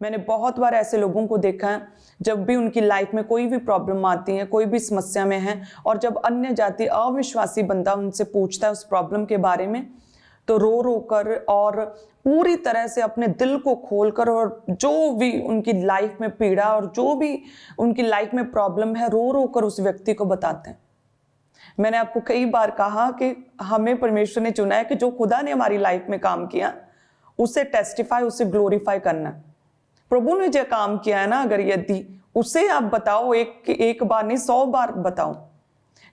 मैंने बहुत बार ऐसे लोगों को देखा है, जब भी उनकी लाइफ में कोई भी प्रॉब्लम आती है, कोई भी समस्या में है, और जब अन्य जाति अविश्वासी बंदा उनसे पूछता है उस प्रॉब्लम के बारे में, तो रो रो कर और पूरी तरह से अपने दिल को खोलकर और जो भी उनकी लाइफ में पीड़ा और जो भी उनकी लाइफ में प्रॉब्लम है, रो रो कर उस व्यक्ति को बताते हैं। मैंने आपको कई बार कहा कि हमें परमेश्वर ने चुना है कि जो खुदा ने हमारी लाइफ में काम किया उसे टेस्टिफाई, उसे ग्लोरीफाई करना। प्रभु ने जो काम किया है ना, अगर यदि उसे आप बताओ, एक बार नहीं 100 बार बताओ।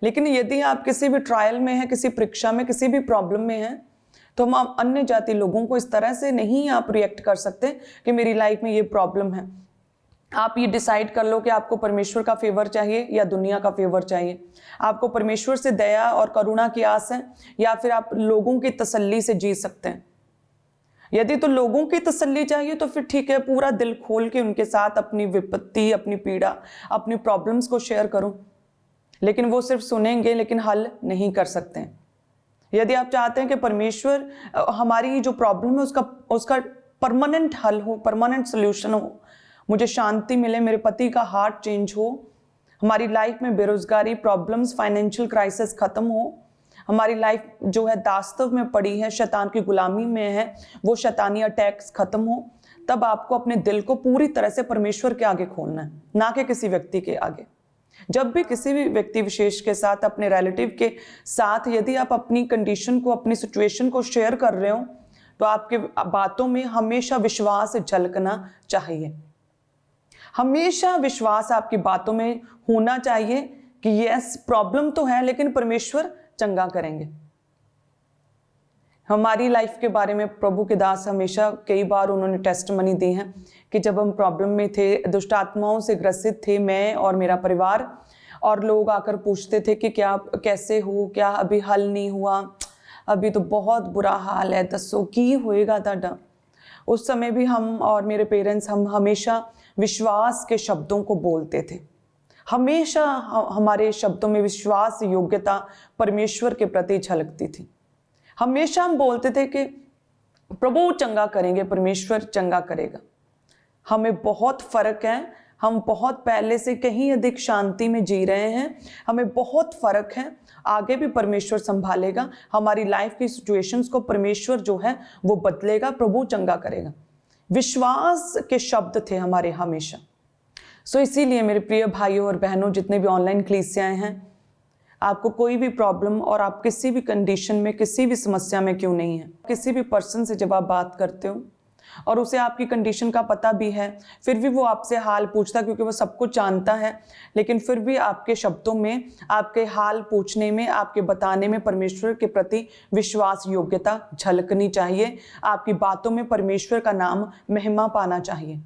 लेकिन यदि आप किसी भी ट्रायल में हैं, किसी परीक्षा में, किसी भी प्रॉब्लम में हैं, तो हम अन्य जाति लोगों को इस तरह से नहीं आप रिएक्ट कर सकते कि मेरी लाइफ में ये प्रॉब्लम है। आप ये डिसाइड कर लो कि आपको परमेश्वर का फेवर चाहिए या दुनिया का फेवर चाहिए। आपको परमेश्वर से दया और करुणा की आस है या फिर आप लोगों की तसल्ली से जी सकते हैं। यदि तो लोगों की तसल्ली चाहिए तो फिर ठीक है, पूरा दिल खोल के उनके साथ अपनी विपत्ति, अपनी पीड़ा, अपनी प्रॉब्लम्स को शेयर करो। लेकिन वो सिर्फ सुनेंगे लेकिन हल नहीं कर सकते हैं। यदि आप चाहते हैं कि परमेश्वर हमारी जो प्रॉब्लम है उसका परमानेंट हल हो, परमानेंट सोल्यूशन हो, मुझे शांति मिले, मेरे पति का हार्ट चेंज हो, हमारी लाइफ में बेरोजगारी, प्रॉब्लम्स, फाइनेंशियल क्राइसिस खत्म हो, हमारी लाइफ जो है दास्तव में पड़ी है, शैतान की गुलामी में है, वो शैतानी अटैक्स खत्म हो, तब आपको अपने दिल को पूरी तरह से परमेश्वर के आगे खोलना है, ना कि किसी व्यक्ति के आगे। जब भी किसी भी व्यक्ति विशेष के साथ, अपने रिलेटिव के साथ यदि आप अपनी कंडीशन को, अपनी सिचुएशन को शेयर कर रहे हो, तो आपके बातों में हमेशा विश्वास झलकना चाहिए। हमेशा विश्वास आपकी बातों में होना चाहिए कि यस, प्रॉब्लम तो है लेकिन परमेश्वर चंगा करेंगे। हमारी लाइफ के बारे में प्रभु के दास हमेशा कई बार उन्होंने टेस्टमनी दी है कि जब हम प्रॉब्लम में थे, दुष्ट आत्माओं से ग्रसित थे, मैं और मेरा परिवार, और लोग आकर पूछते थे कि क्या, कैसे हो, क्या अभी हल नहीं हुआ, अभी तो बहुत बुरा हाल है, दसो की होएगा ताड़ा। उस समय भी हम और मेरे पेरेंट्स, हम हमेशा विश्वास के शब्दों को बोलते थे। हमेशा हमारे शब्दों में विश्वास, योग्यता परमेश्वर के प्रति झलकती थी। हमेशा हम बोलते थे कि प्रभु चंगा करेंगे, परमेश्वर चंगा करेगा। हमें बहुत फर्क है, हम बहुत पहले से कहीं अधिक शांति में जी रहे हैं, हमें बहुत फर्क है। आगे भी परमेश्वर संभालेगा, हमारी लाइफ की सिचुएशंस को परमेश्वर जो है वो बदलेगा, प्रभु चंगा करेगा। विश्वास के शब्द थे हमारे हमेशा। सो इसीलिए मेरे प्रिय भाइयों और बहनों, जितने भी ऑनलाइन क्लीसियाएं हैं, आपको कोई भी प्रॉब्लम और आप किसी भी कंडीशन में, किसी भी समस्या में क्यों नहीं है, किसी भी पर्सन से जब आप बात करते हो और उसे आपकी कंडीशन का पता भी है, फिर भी वो आपसे हाल पूछता, क्योंकि वो सब कुछ जानता है, लेकिन फिर भी आपके शब्दों में, आपके हाल पूछने में, आपके बताने में परमेश्वर के प्रति विश्वास, योग्यता झलकनी चाहिए। आपकी बातों में परमेश्वर का नाम महिमा पाना चाहिए।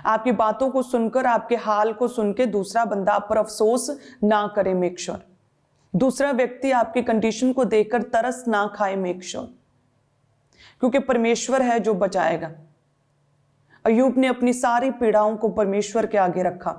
आपकी बातों को सुनकर, आपके हाल को सुन के दूसरा बंदा आप पर अफसोस ना करे, मेक श्योर। दूसरा व्यक्ति आपकी कंडीशन को देखकर तरस ना खाए, मेक श्योर, क्योंकि परमेश्वर है जो बचाएगा। अय्यूब ने अपनी सारी पीड़ाओं को परमेश्वर के आगे रखा।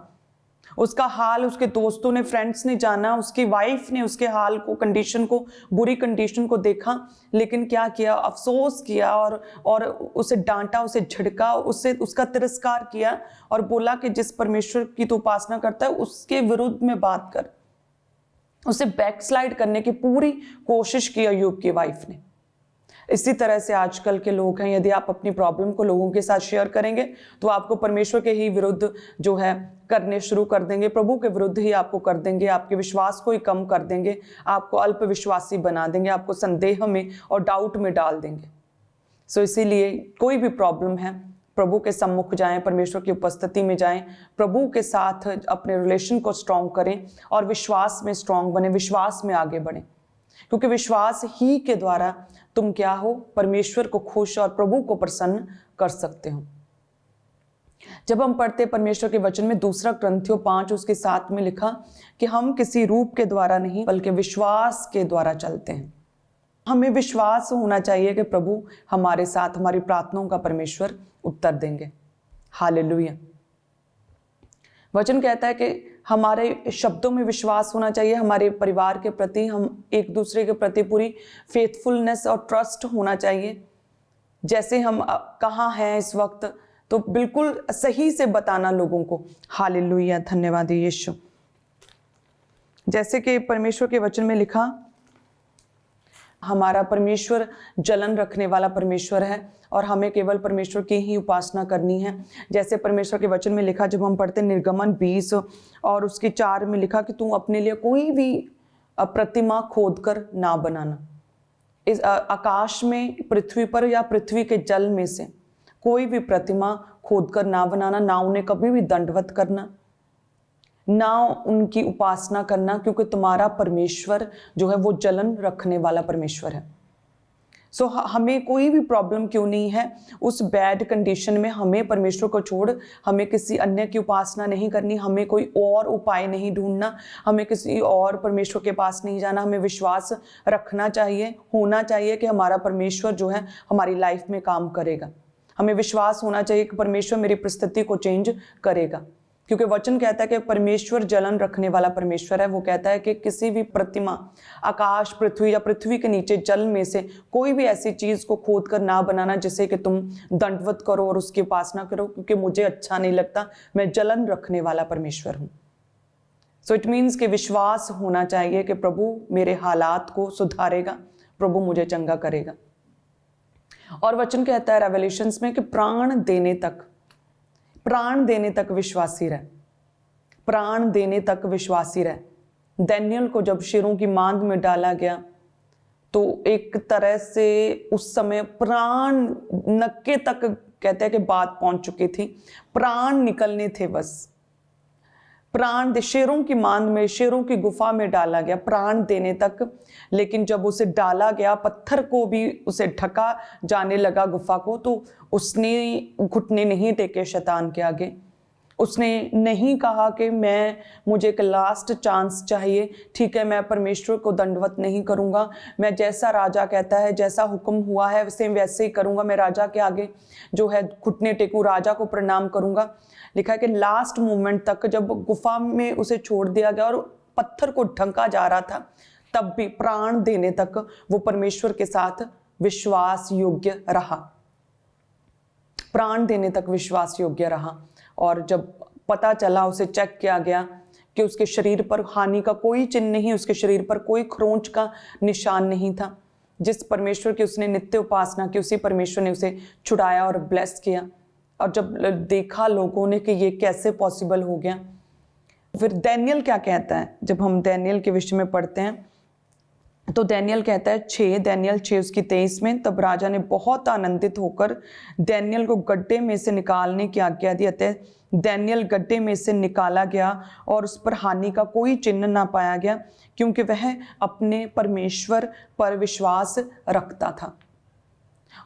उसका हाल उसके दोस्तों ने, फ्रेंड्स ने जाना, उसकी वाइफ ने उसके हाल को, कंडीशन को, बुरी कंडीशन को देखा, लेकिन क्या किया, अफसोस किया और उसे डांटा, उसे झिड़का, उसका तिरस्कार किया और बोला कि जिस परमेश्वर की तू उपासना करता है उसके विरुद्ध में बात कर। उसे बैकस्लाइड करने की पूरी कोशिश की अय्यूब की वाइफ ने। इसी तरह से आजकल के लोग हैं, यदि आप अपनी प्रॉब्लम को लोगों के साथ शेयर करेंगे तो आपको परमेश्वर के ही विरुद्ध जो है करने शुरू कर देंगे, प्रभु के विरुद्ध ही आपको कर देंगे, आपके विश्वास को ही कम कर देंगे, आपको अल्प विश्वासी बना देंगे, आपको संदेह में और डाउट में डाल देंगे। सो इसीलिए कोई भी प्रॉब्लम है, प्रभु के सम्मुख जाएं, परमेश्वर की उपस्थिति में जाएं, प्रभु के साथ अपने रिलेशन को स्ट्रॉन्ग करें और विश्वास में स्ट्रॉन्ग बने, विश्वास में आगे बढ़ें, क्योंकि विश्वास ही के द्वारा तुम क्या हो, परमेश्वर को खुश और प्रभु को प्रसन्न कर सकते हो। जब हम पढ़ते परमेश्वर के वचन में 2 क्रंथियों 5 उसके 7 में लिखा कि हम किसी रूप के द्वारा नहीं बल्कि विश्वास के द्वारा चलते हैं। हमें विश्वास होना चाहिए कि प्रभु हमारे साथ, हमारी प्रार्थनाओं का परमेश्वर उत्तर देंगे। हालेलुया। वचन कहता है कि हमारे शब्दों में विश्वास होना चाहिए, हमारे परिवार के प्रति, हम एक दूसरे के प्रति पूरी फेथफुलनेस और ट्रस्ट होना चाहिए। जैसे हम कहाँ हैं इस वक्त, तो बिल्कुल सही से बताना लोगों को। हालेलुया, धन्यवाद यीशु। जैसे कि परमेश्वर के वचन में लिखा, हमारा परमेश्वर जलन रखने वाला परमेश्वर है और हमें केवल परमेश्वर की ही उपासना करनी है। जैसे परमेश्वर के वचन में लिखा, जब हम पढ़ते निर्गमन 20 और उसके 4 में लिखा कि तू अपने लिए कोई भी प्रतिमा खोद कर ना बनाना। इस आकाश में, पृथ्वी पर या पृथ्वी के जल में से कोई भी प्रतिमा खोद कर ना बनाना, ना उन्हें कभी भी दंडवत करना, ना उनकी उपासना करना, क्योंकि तुम्हारा परमेश्वर जो है वो जलन रखने वाला परमेश्वर है। सो हमें कोई भी प्रॉब्लम क्यों नहीं है, उस बैड कंडीशन में हमें परमेश्वर को छोड़ हमें किसी अन्य की उपासना नहीं करनी, हमें कोई और उपाय नहीं ढूंढना, हमें किसी और परमेश्वर के पास नहीं जाना। हमें विश्वास रखना चाहिए, होना चाहिए कि हमारा परमेश्वर जो है हमारी लाइफ में काम करेगा। हमें विश्वास होना चाहिए कि परमेश्वर मेरी परिस्थिति को चेंज करेगा, क्योंकि वचन कहता है कि परमेश्वर जलन रखने वाला परमेश्वर है। वो कहता है कि किसी भी प्रतिमा, आकाश, पृथ्वी या पृथ्वी के नीचे जल में से कोई भी ऐसी चीज को खोद कर ना बनाना जिसे कि तुम दंडवत करो और उसकी उपासना करो, क्योंकि मुझे अच्छा नहीं लगता। मैं जलन रखने वाला परमेश्वर हूं। सो इट मीन्स कि विश्वास होना चाहिए कि प्रभु मेरे हालात को सुधारेगा, प्रभु मुझे चंगा करेगा। और वचन कहता है रेवलेशंस में कि प्राण देने तक विश्वासी रहे, प्राण देने तक विश्वासी रहे। दानियेल को जब शेरों की मांद में डाला गया तो एक तरह से उस समय प्राण नक्के तक, कहते हैं कि बात पहुंच चुकी थी, प्राण निकलने थे बस। प्राण शेरों की मांद में, शेरों की गुफा में डाला गया प्राण देने तक। लेकिन जब उसे डाला गया, पत्थर को भी उसे ढका जाने लगा गुफा को, तो उसने घुटने नहीं टेके शैतान के आगे। उसने नहीं कहा कि मुझे एक लास्ट चांस चाहिए, ठीक है मैं परमेश्वर को दंडवत नहीं करूंगा, मैं जैसा राजा कहता है, जैसा हुक्म हुआ है वैसे ही करूंगा, मैं राजा के आगे जो है घुटने टेकूं, राजा को प्रणाम करूंगा। लिखा है कि लास्ट मोमेंट तक जब गुफा में उसे छोड़ दिया गया और पत्थर को ढंका जा रहा था, तब भी प्राण देने तक वो परमेश्वर के साथ विश्वास योग्य रहा, प्राण देने तक विश्वास योग्य रहा। और जब पता चला, उसे चेक किया गया कि उसके शरीर पर हानि का कोई चिन्ह नहीं, उसके शरीर पर कोई खरोंच का निशान नहीं था। जिस परमेश्वर की उसने नित्य उपासना की, उसी परमेश्वर ने उसे छुड़ाया और ब्लेस किया। और जब देखा लोगों ने कि ये कैसे पॉसिबल हो गया, फिर दानियेल क्या कहता है। जब हम दानियेल के विषय में पढ़ते हैं तो दानियेल कहता है दानियेल 6 उसकी 23 में, तब राजा ने बहुत आनंदित होकर दानियेल को गड्ढे में से निकालने की आज्ञा दी। अतः दानियेल गड्ढे में से निकाला गया और उस पर हानि का कोई चिन्ह ना पाया गया, क्योंकि वह अपने परमेश्वर पर विश्वास रखता था।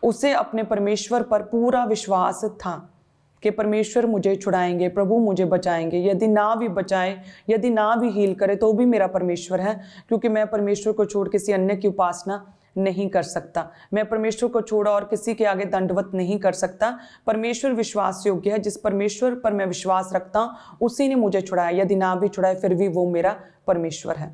उसे अपने परमेश्वर पर पूरा विश्वास था कि परमेश्वर मुझे छुड़ाएंगे, प्रभु मुझे बचाएंगे। यदि ना भी बचाए, यदि ना भी हील करे, तो भी मेरा परमेश्वर है, क्योंकि मैं परमेश्वर को छोड़ किसी अन्य की उपासना नहीं कर सकता। मैं परमेश्वर को छोड़ और किसी के आगे दंडवत नहीं कर सकता। परमेश्वर विश्वास योग्य है। जिस परमेश्वर पर मैं विश्वास रखता हूँ उसी ने मुझे छुड़ाया। यदि ना भी छुड़ाए फिर भी वो मेरा परमेश्वर है।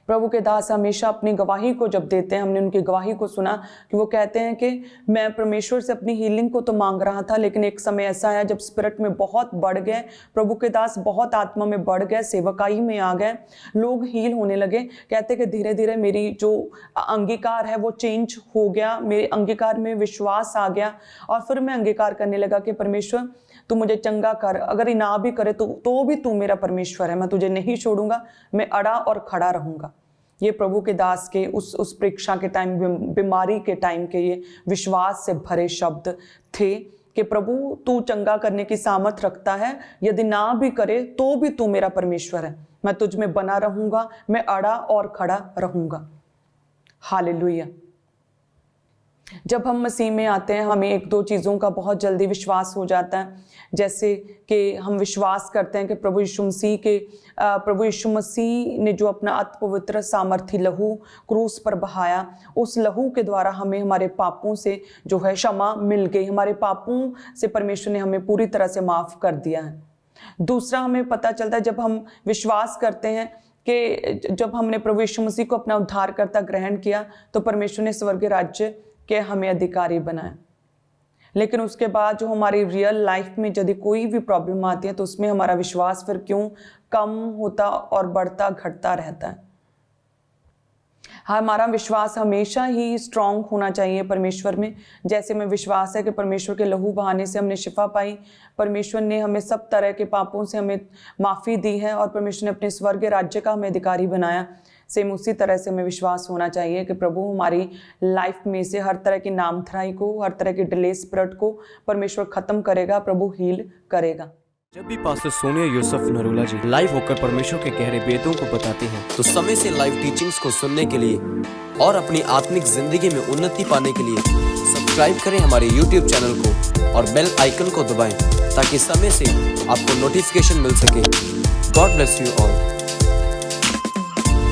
प्रभु के दास हमेशा अपनी गवाही को जब देते हैं, हमने उनकी गवाही को सुना कि वो कहते हैं कि मैं परमेश्वर से अपनी हीलिंग को तो मांग रहा था, लेकिन एक समय ऐसा आया जब स्पिरिट में बहुत बढ़ गए, प्रभु के दास बहुत आत्मा में बढ़ गए, सेवकाई में आ गए, लोग हील होने लगे। कहते कि धीरे धीरे मेरी जो अंगीकार है वो चेंज हो गया, मेरे अंगीकार में विश्वास आ गया और फिर मैं अंगीकार करने लगा कि परमेश्वर तू मुझे चंगा कर, अगर ना भी करे तो भी तू मेरा परमेश्वर है, मैं तुझे नहीं छोड़ूंगा, मैं अड़ा और खड़ा रहूंगा। ये प्रभु के दास के उस परीक्षा के टाइम, बीमारी के टाइम के ये विश्वास से भरे शब्द थे कि प्रभु तू चंगा करने की सामर्थ रखता है, यदि ना भी करे तो भी तू मेरा परमेश्वर है, मैं तुझ में बना रहूंगा, मैं अड़ा और खड़ा रहूंगा। हालेलुया। जब हम मसीह में आते हैं हमें एक दो चीज़ों का बहुत जल्दी विश्वास हो जाता है, जैसे कि हम विश्वास करते हैं कि प्रभु यीशु मसीह ने जो अपना अति पवित्र सामर्थी लहू क्रूस पर बहाया, उस लहू के द्वारा हमें हमारे पापों से जो है क्षमा मिल गई। हमारे पापों से परमेश्वर ने हमें पूरी तरह से माफ़ कर दिया है। दूसरा, हमें पता चलता है जब हम विश्वास करते हैं कि जब हमने प्रभु यीशु मसीह को अपना उद्धारकर्ता ग्रहण किया तो परमेश्वर ने स्वर्गीय राज्य के हमें अधिकारी बनाया। लेकिन उसके बाद जो हमारी रियल लाइफ में यदि कोई भी प्रॉब्लम आती है तो उसमें हमारा विश्वास फिर क्यों कम होता और बढ़ता घटता रहता है। हमारा विश्वास हमेशा ही स्ट्रांग होना चाहिए परमेश्वर में। जैसे में विश्वास है कि परमेश्वर के लहू बहाने से हमने शिफा पाई, परमेश्वर ने हमें सब तरह के पापों से हमें माफ़ी दी है और परमेश्वर ने अपने स्वर्ग राज्य का हमें अधिकारी बनाया। सेम उसी तरह से हमें विश्वास होना चाहिए कि प्रभु हमारी लाइफ में से हर तरह की नामधराई को, हर तरह की डिले स्पिरिट को परमेश्वर ख़त्म करेगा, प्रभु हील करेगा। जब भी पास्टर सोनिया यूसुफ नरूला जी लाइव होकर परमेश्वर के गहरे वेदों को बताते हैं तो समय से लाइव टीचिंग्स को सुनने के लिए और अपनी आत्मिक जिंदगी में उन्नति पाने के लिए सब्सक्राइब करें हमारे YouTube चैनल को और बेल आइकन को दबाएं ताकि समय से आपको नोटिफिकेशन मिल सके। God bless you all.